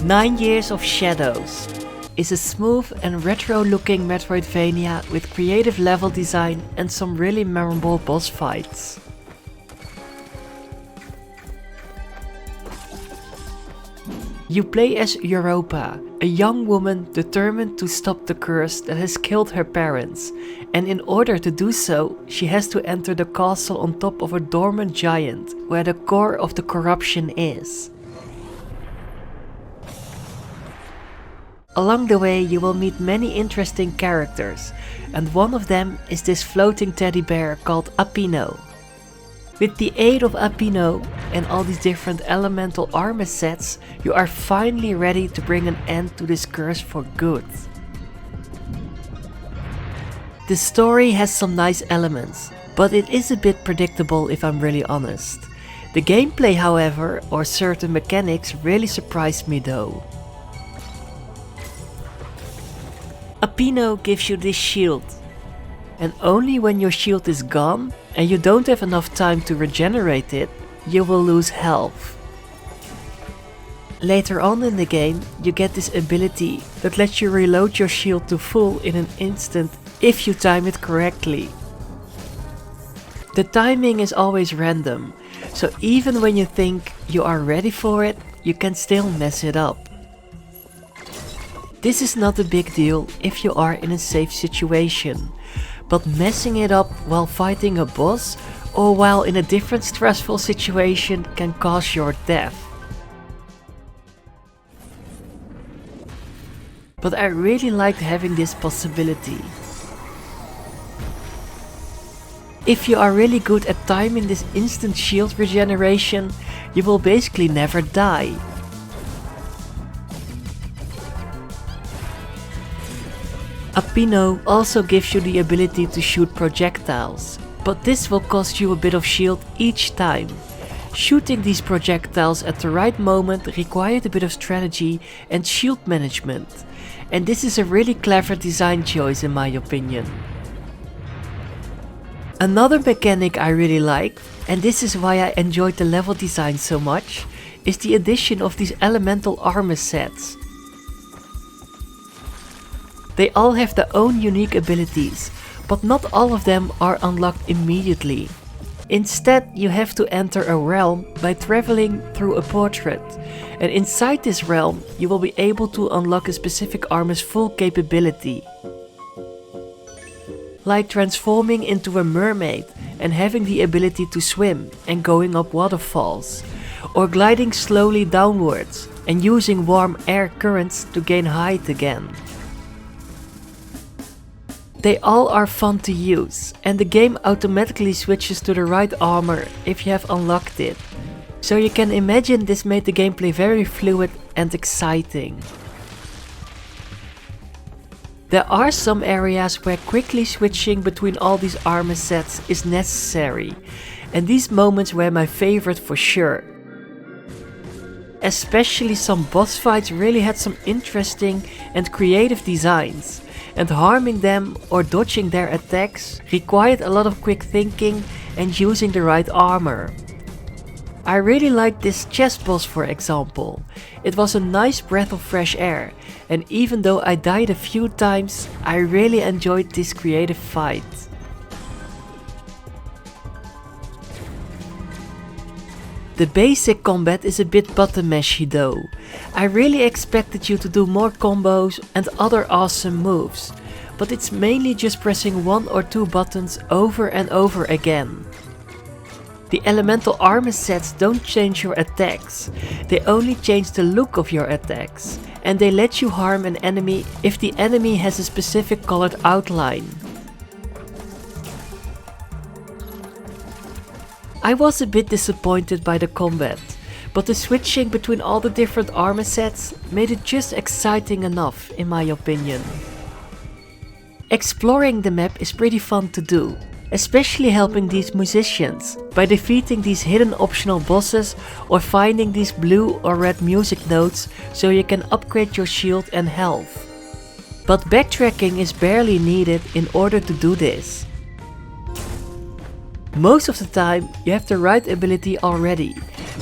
9 Years of Shadows is a smooth and retro-looking Metroidvania with creative level design and some really memorable boss fights. You play as Europa, a young woman determined to stop the curse that has killed her parents, and in order to do so, she has to enter the castle on top of a dormant giant, where the core of the corruption is. Along the way you will meet many interesting characters, and one of them is this floating teddy bear called Apino. With the aid of Apino and all these different elemental armor sets, you are finally ready to bring an end to this curse for good. The story has some nice elements, but it is a bit predictable if I'm really honest. The gameplay, however, or certain mechanics really surprised me though. Apino gives you this shield, and only when your shield is gone and you don't have enough time to regenerate it, you will lose health. Later on in the game, you get this ability that lets you reload your shield to full in an instant if you time it correctly. The timing is always random, so even when you think you are ready for it, you can still mess it up. This is not a big deal if you are in a safe situation, but messing it up while fighting a boss or while in a different stressful situation can cause your death. But I really liked having this possibility. If you are really good at timing this instant shield regeneration, you will basically never die. Apino also gives you the ability to shoot projectiles, but this will cost you a bit of shield each time. Shooting these projectiles at the right moment required a bit of strategy and shield management, and this is a really clever design choice in my opinion. Another mechanic I really like, and this is why I enjoyed the level design so much, is the addition of these elemental armor sets. They all have their own unique abilities, but not all of them are unlocked immediately. Instead, you have to enter a realm by traveling through a portrait, and inside this realm you will be able to unlock a specific armor's full capability. Like transforming into a mermaid and having the ability to swim and going up waterfalls, or gliding slowly downwards and using warm air currents to gain height again. They all are fun to use, and the game automatically switches to the right armor if you have unlocked it. So you can imagine this made the gameplay very fluid and exciting. There are some areas where quickly switching between all these armor sets is necessary, and these moments were my favorite for sure. Especially some boss fights really had some interesting and creative designs, and harming them or dodging their attacks required a lot of quick thinking and using the right armor. I really liked this chess boss for example. It was a nice breath of fresh air, and even though I died a few times, I really enjoyed this creative fight. The basic combat is a bit button mashy though. I really expected you to do more combos and other awesome moves, but it's mainly just pressing 1 or 2 buttons over and over again. The elemental armor sets don't change your attacks, they only change the look of your attacks, and they let you harm an enemy if the enemy has a specific colored outline. I was a bit disappointed by the combat, but the switching between all the different armor sets made it just exciting enough in my opinion. Exploring the map is pretty fun to do, especially helping these musicians by defeating these hidden optional bosses or finding these blue or red music notes so you can upgrade your shield and health. But backtracking is barely needed in order to do this. Most of the time you have the right ability already,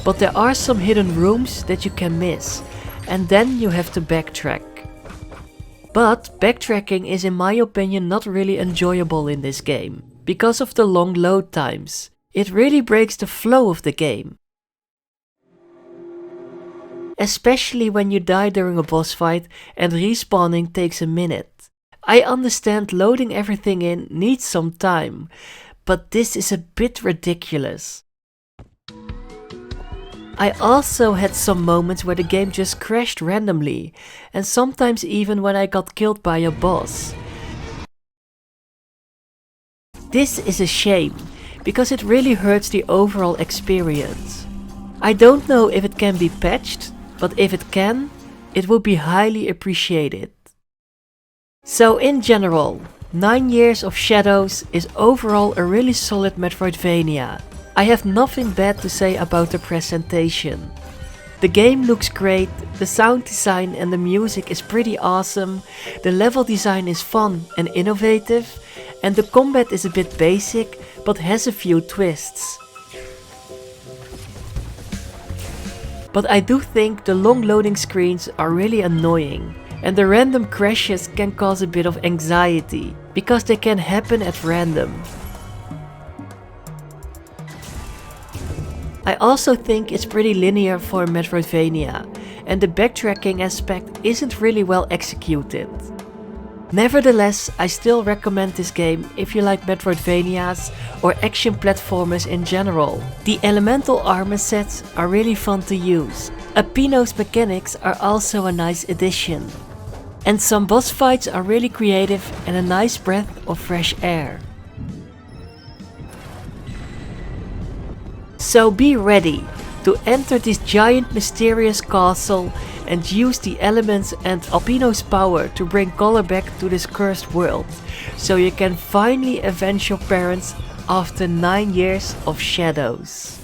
but there are some hidden rooms that you can miss, and then you have to backtrack. But backtracking is in my opinion not really enjoyable in this game, because of the long load times. It really breaks the flow of the game. Especially when you die during a boss fight and respawning takes a minute. I understand loading everything in needs some time, but this is a bit ridiculous. I also had some moments where the game just crashed randomly, and sometimes even when I got killed by a boss. This is a shame, because it really hurts the overall experience. I don't know if it can be patched, but if it can, it would be highly appreciated. So in general, 9 Years of Shadows is overall a really solid Metroidvania. I have nothing bad to say about the presentation. The game looks great, the sound design and the music is pretty awesome, the level design is fun and innovative, and the combat is a bit basic but has a few twists. But I do think the long loading screens are really annoying, and the random crashes can cause a bit of anxiety, because they can happen at random. I also think it's pretty linear for a Metroidvania, and the backtracking aspect isn't really well executed. Nevertheless, I still recommend this game if you like Metroidvanias or action platformers in general. The elemental armor sets are really fun to use. Apino's mechanics are also a nice addition. And some boss fights are really creative and a nice breath of fresh air. So be ready to enter this giant mysterious castle and use the elements and Alpino's power to bring color back to this cursed world, so you can finally avenge your parents after 9 years of shadows.